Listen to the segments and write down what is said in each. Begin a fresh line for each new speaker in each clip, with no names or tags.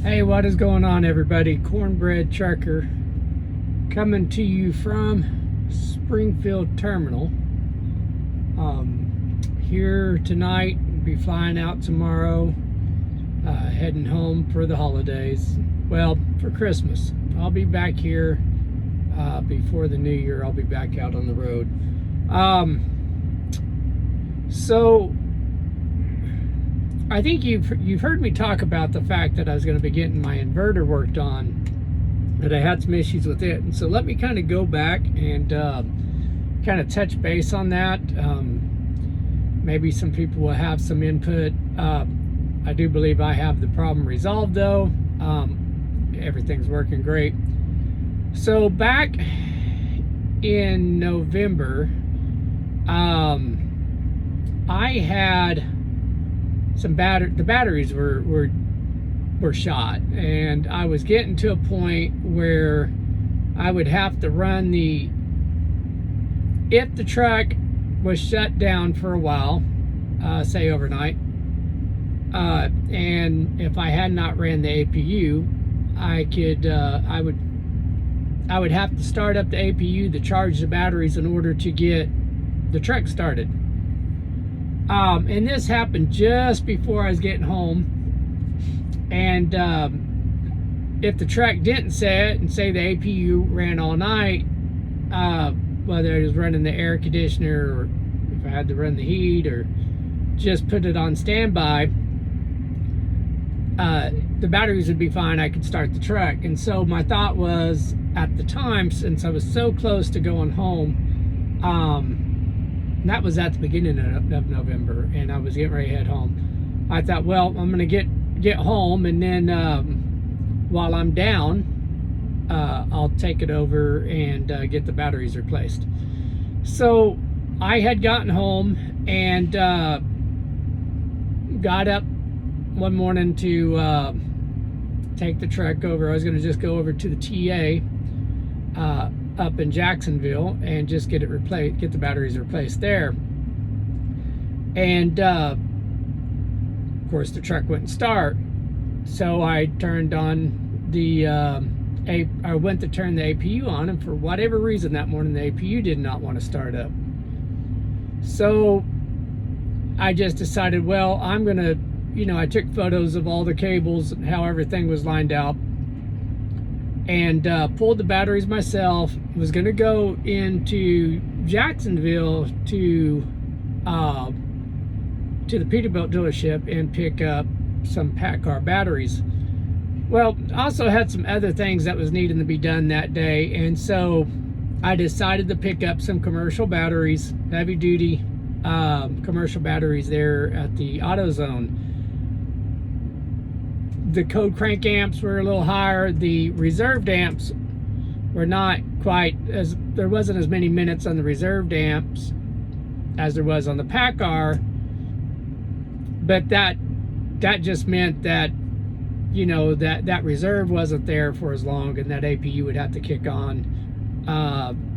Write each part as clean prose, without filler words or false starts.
Hey, what is going on, everybody? Cornbread Trucker coming to you from Springfield Terminal. Here tonight, be flying out tomorrow, heading home for the holidays. Well, for Christmas. I'll be back here before the new year. I'll be back out on the road. So I think you've heard me talk about the fact that I was going to be getting my inverter worked on, that I had some issues with it. And so let me kind of go back and kind of touch base on that. Maybe some people will have some input. I do believe I have the problem resolved, though. Everything's working great. So back in November, I had some the batteries were shot, and I was getting to a point where I would have to run if the truck was shut down for a while, say overnight, and if I had not ran the APU, I would have to start up the APU to charge the batteries in order to get the truck started. And this happened just before I was getting home. And if the truck didn't set and say the APU ran all night, whether it was running the air conditioner or if I had to run the heat or just put it on standby, the batteries would be fine. I could start the truck. And so my thought was, at the time, since I was so close to going home, that was at the beginning of November, and I was getting ready to head home. I thought, well, I'm gonna get home, and then while I'm down, I'll take it over and get the batteries replaced. So I had gotten home and got up one morning to take the truck over. I was gonna just go over to the TA up in Jacksonville and just get the batteries replaced there. And of course the truck wouldn't start, so I turned on I went to turn the APU on, and for whatever reason that morning the APU did not want to start up. So I just decided, well, I'm gonna, I took photos of all the cables and how everything was lined out, and pulled the batteries myself. Was going to go into Jacksonville to the Peterbilt dealership and pick up some PACCAR batteries. Well, also had some other things that was needing to be done that day, and so I decided to pick up some commercial batteries, heavy duty commercial batteries there at the AutoZone. The code crank amps were a little higher. The reserved amps were not quite as, there wasn't as many minutes on the reserved amps as there was on the PACCAR, but that just meant that, that reserve wasn't there for as long, and that APU would have to kick on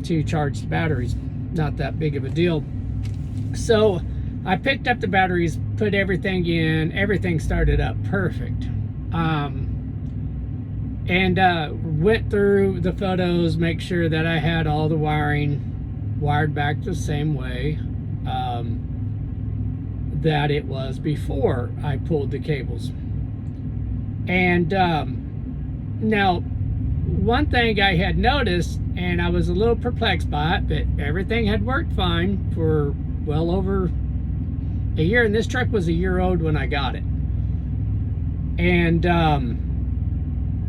to charge the batteries. Not that big of a deal. So I picked up the batteries, put everything in, everything started up perfect. And went through the photos, make sure that I had all the wiring wired back the same way that it was before I pulled the cables. And now, one thing I had noticed, and I was a little perplexed by it, but everything had worked fine for well over a year, and this truck was a year old when I got it.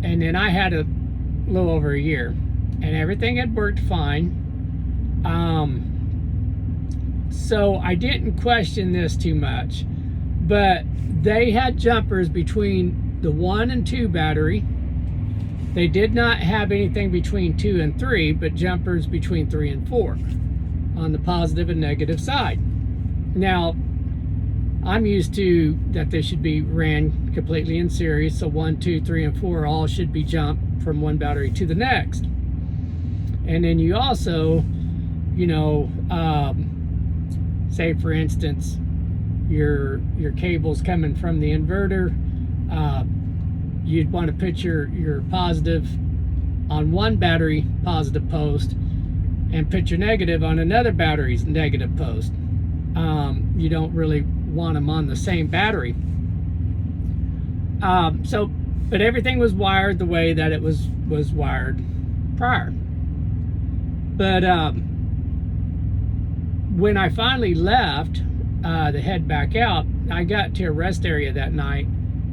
And then I had a little over a year, and everything had worked fine. So I didn't question this too much, but they had jumpers between the 1 and 2 battery. They did not have anything between 2 and 3, but jumpers between 3 and 4 on the positive and negative side. Now, I'm used to that they should be ran completely in series, so 1, 2, 3, and 4 all should be jumped from one battery to the next. And then you also, say for instance, your cables coming from the inverter, you'd want to put your positive on one battery positive post and put your negative on another battery's negative post. You don't really want them on the same battery. But everything was wired the way that it was wired prior. But when I finally left to head back out, I got to a rest area that night,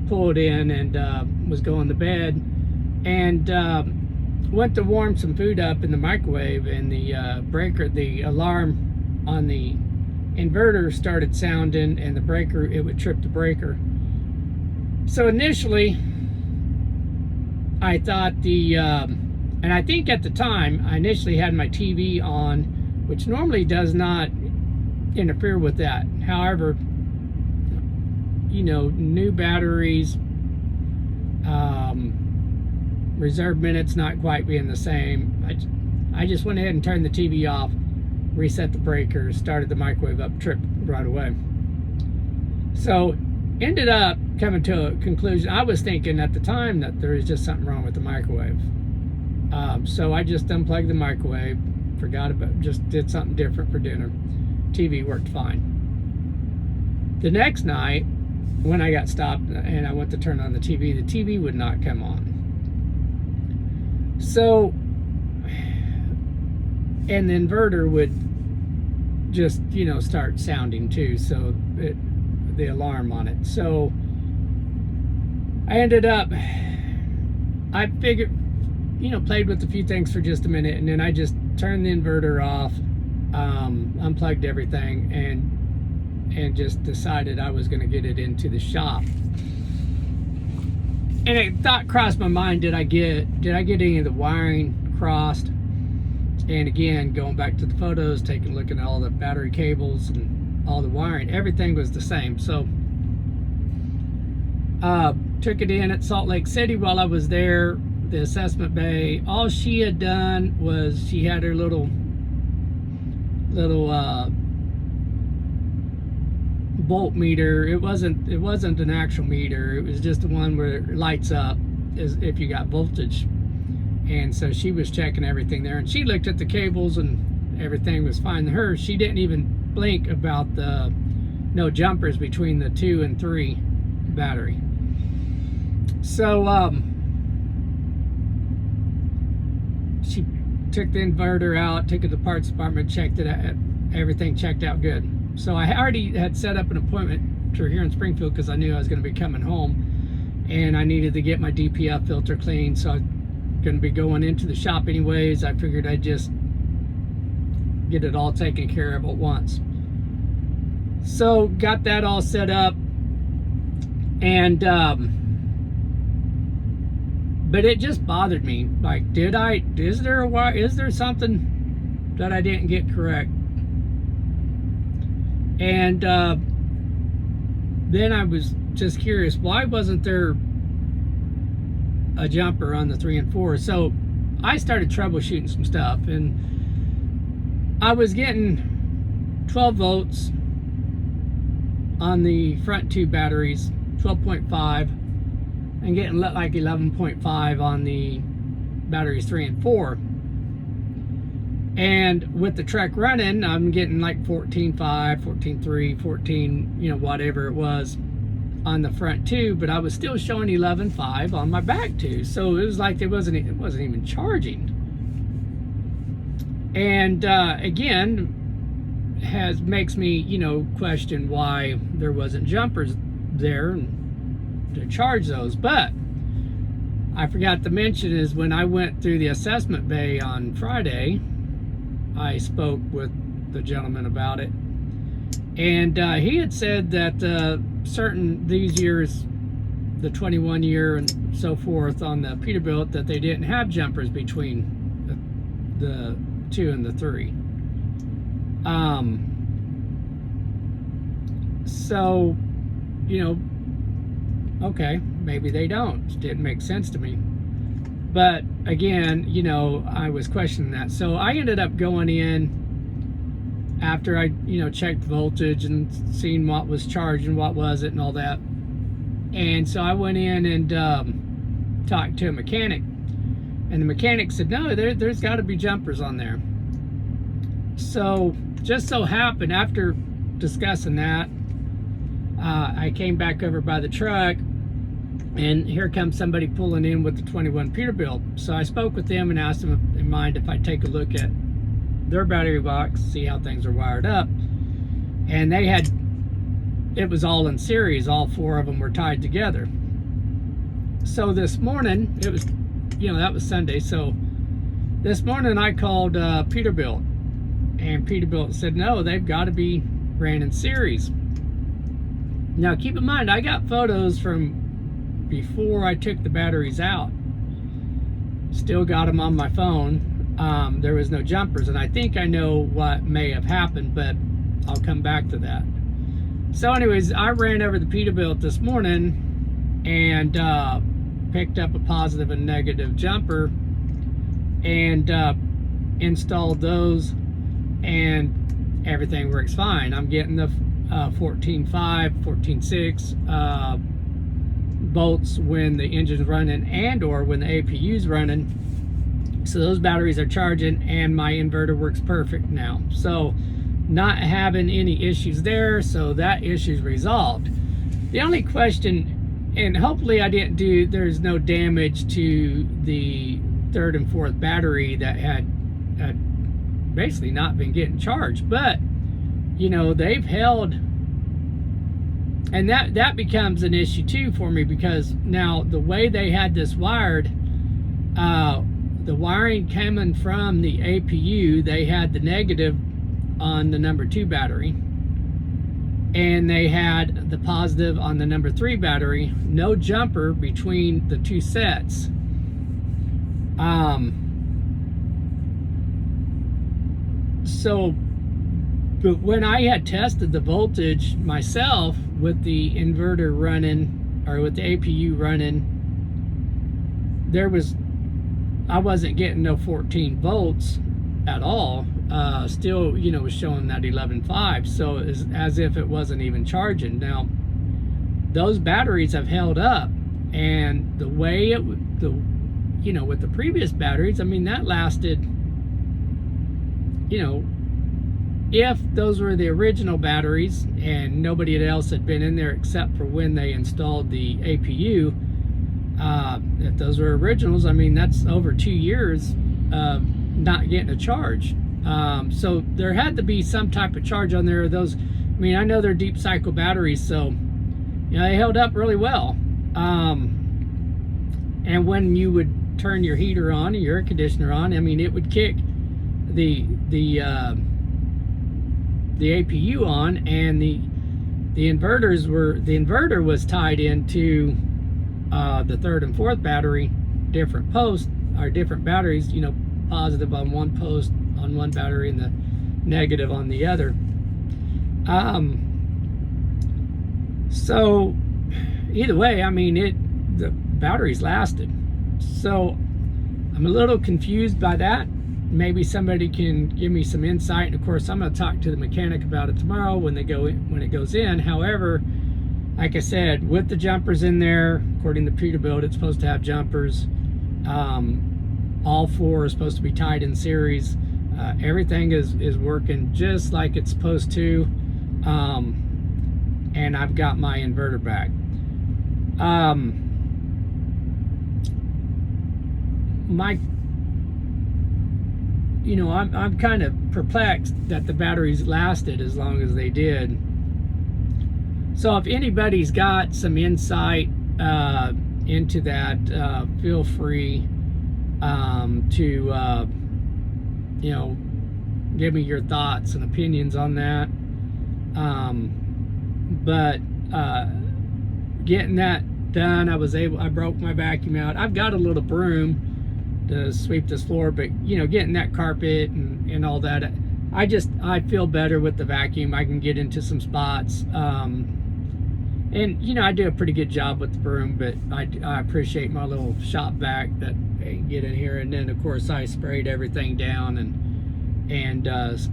pulled in, and was going to bed, and went to warm some food up in the microwave, and the alarm on the inverter started sounding, and it would trip the breaker. So initially I thought and I think at the time I initially had my TV on, which normally does not interfere with that. However, new batteries, reserve minutes not quite being the same, I just went ahead and turned the TV off, reset the breaker, started the microwave up, tripped right away. So ended up coming to a conclusion. I was thinking at the time that there was just something wrong with the microwave. So I just unplugged the microwave, forgot about, just did something different for dinner. TV worked fine. The next night, when I got stopped and I went to turn on the TV would not come on. So, and the inverter would just, start sounding too, so the alarm on it. So I ended up, I figured, played with a few things for just a minute, and then I just turned the inverter off, unplugged everything, and just decided I was going to get it into the shop. And a thought crossed my mind: did I get any of the wiring crossed? And again, going back to the photos, taking a look at all the battery cables and all the wiring, everything was the same. So took it in at Salt Lake City while I was there, the assessment bay. All she had done was she had her little volt meter. It wasn't an actual meter. It was just the one where it lights up as if you got voltage. And so she was checking everything there, and she looked at the cables and everything was fine. She didn't even blink about the no jumpers between the 2 and 3 battery. So she took the inverter out, took it to the parts department, checked it out, everything checked out good. So I already had set up an appointment for here in Springfield because I knew I was going to be coming home, and I needed to get my DPF filter cleaned. So I was going to be going into the shop anyways. I figured I'd just get it all taken care of at once. So got that all set up, and but it just bothered me. Like, is there something that I didn't get correct? And then I was just curious, why wasn't there a jumper on the 3 and 4? So I started troubleshooting some stuff, and I was getting 12 volts on the front 2 batteries, 12.5, and getting like 11.5 on the batteries 3 and 4. And with the truck running, I'm getting like 14.5, 14.3, 14, whatever it was on the front 2, but I was still showing 11.5 on my back 2. So it was like it wasn't even charging. And again, makes me question why there wasn't jumpers there to charge those. But I forgot to mention is when I went through the assessment bay on Friday, I spoke with the gentleman about it, and he had said that these years, the 21 year and so forth on the Peterbilt, that they didn't have jumpers between the 2 and the 3. So okay, maybe they don't. It didn't make sense to me. But again, I was questioning that. So I ended up going in after I, checked voltage and seeing what was charging, what wasn't, and all that. And so I went in and talked to a mechanic, and the mechanic said, no, there's got to be jumpers on there. So just so happened, after discussing that, I came back over by the truck, and here comes somebody pulling in with the 21 Peterbilt. So I spoke with them and asked them if they mind if I take a look at their battery box, see how things are wired up. And they had, it was all in series, all 4 of them were tied together. So this morning, it was, that was Sunday, so this morning I called Peterbilt, and Peterbilt said no, they've got to be ran in series. Now keep in mind, I got photos from before I took the batteries out. Still got them on my phone. There was no jumpers, and I think I know what may have happened, but I'll come back to that. So anyways, I ran over the Peterbilt this morning and picked up a positive and negative jumper and installed those, and everything works fine. I'm getting the 14.5, 14.6 volts when the engine's running and or when the APU's running. So those batteries are charging, and my inverter works perfect now. So not having any issues there, so that issue's resolved. The only question, and hopefully I didn't do, there's no damage to the 3rd and 4th battery that had basically not been getting charged, but they've held, and that becomes an issue too for me, because now the way they had this wired, the wiring coming from the APU, they had the negative on the number 2 battery, and they had the positive on the number 3 battery. No jumper between the 2 sets. So, but when I had tested the voltage myself with the inverter running, or with the APU running, I wasn't getting no 14 volts at all. Still, was showing that 11.5, so it's as if it wasn't even charging. Now, those batteries have held up, and the way with the previous batteries, I mean, that lasted, if those were the original batteries and nobody else had been in there except for when they installed the APU, if those were originals, I mean, that's over 2 years not getting a charge. So there had to be some type of charge on there. Those, I mean, I know they're deep cycle batteries, so they held up really well. And when you would turn your heater on and your air conditioner on, I mean, it would kick the APU on, and the inverter was tied into the 3rd and 4th battery, different posts, or different batteries, positive on one post on one battery and the negative on the other. So either way, I mean, the batteries lasted. So I'm a little confused by that. Maybe somebody can give me some insight. And of course, I'm going to talk to the mechanic about it tomorrow when it goes in. However, like I said, with the jumpers in there, according to Peterbilt, it's supposed to have jumpers. All 4 are supposed to be tied in series. Everything is working just like it's supposed to. And I've got my inverter back. I'm kind of perplexed that the batteries lasted as long as they did. So if anybody's got some insight into that, feel free to give me your thoughts and opinions on that. But getting that done, I broke my vacuum out. I've got a little broom to sweep this floor, but getting that carpet and all that, I feel better with the vacuum. I can get into some spots, and I do a pretty good job with the broom, but I appreciate my little shop vac that get in here. And then of course I sprayed everything down and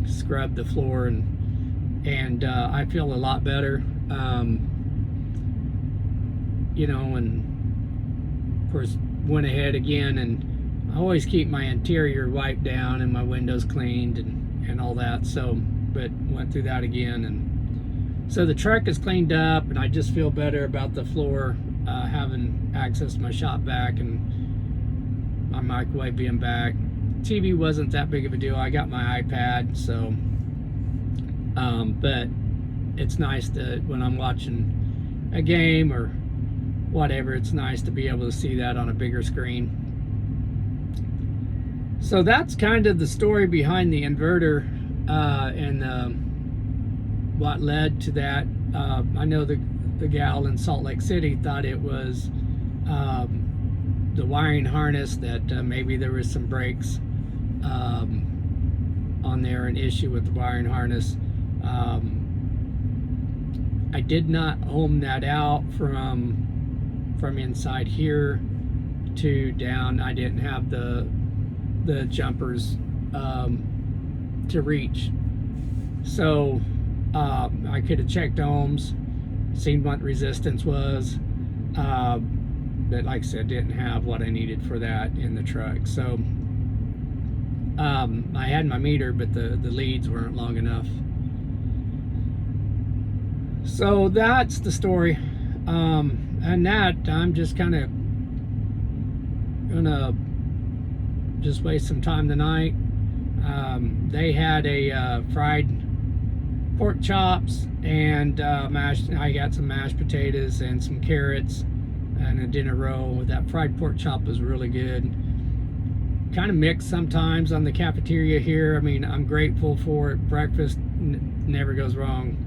scrubbed the floor, and I feel a lot better. And of course went ahead again, and I always keep my interior wiped down and my windows cleaned and all that. So, but went through that again, and so the truck is cleaned up, and I just feel better about the floor, having access to my shop vac and my microwave being back. TV wasn't that big of a deal. I got my iPad, so but it's nice that when I'm watching a game or whatever, it's nice to be able to see that on a bigger screen. So that's kind of the story behind the inverter, and what led to that. I know the gal in Salt Lake City thought it was the wiring harness, that maybe there was some breaks on there, an issue with the wiring harness. I did not home that out from inside here to down. I didn't have the jumpers to reach, so I could have checked ohms, seen what resistance was, but like I said, didn't have what I needed for that in the truck. So I had my meter, but the leads weren't long enough. So that's the story. And that, I'm just kind of gonna just waste some time tonight. They had a fried pork chops and mashed. I got some mashed potatoes and some carrots and a dinner roll. That fried pork chop was really good. Kind of mixed sometimes on the cafeteria here. I mean, I'm grateful for it. Breakfast never goes wrong.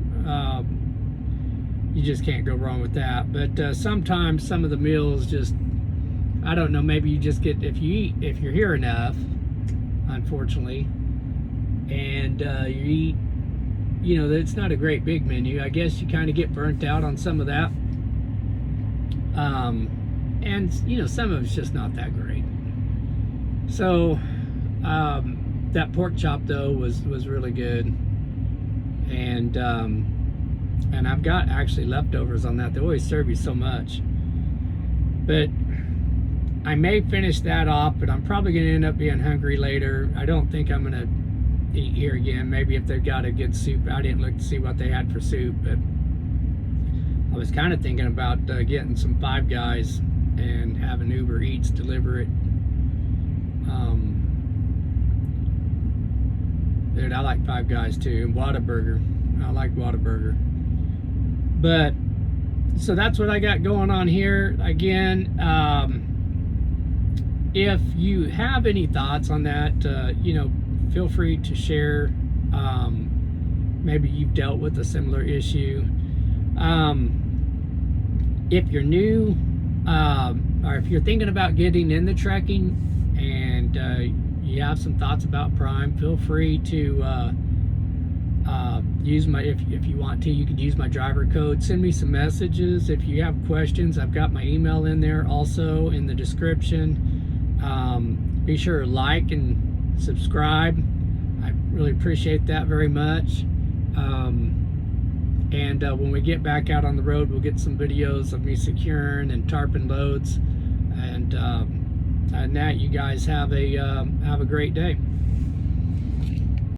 You just can't go wrong with that. But sometimes some of the meals just, I don't know, maybe you just get, if you're here enough, unfortunately, and you eat, you know, it's not a great big menu. I guess you kind of get burnt out on some of that. And, you know, some of it's just not that great. So, that pork chop, though, was really good. And I've got actually leftovers on that. They always serve you so much. But I may finish that off, but I'm probably going to end up being hungry later. I don't think I'm going to eat here again. Maybe if they've got a good soup. I didn't look to see what they had for soup, but I was kind of thinking about getting some Five Guys and having Uber Eats deliver it. Dude, I like Five Guys too, and Whataburger. I like Whataburger. But so that's what I got going on here. Again, if you have any thoughts on that, you know, feel free to share. Maybe you've dealt with a similar issue. If you're new, or if you're thinking about getting in the trekking and you have some thoughts about Prime, feel free to use my, if you want to, you could use my driver code. Send me some messages if you have questions. I've got my email in there also in the description. Be sure to like and subscribe. I really appreciate that very much. And when we get back out on the road, we'll get some videos of me securing and tarping loads. And that, you guys have a great day.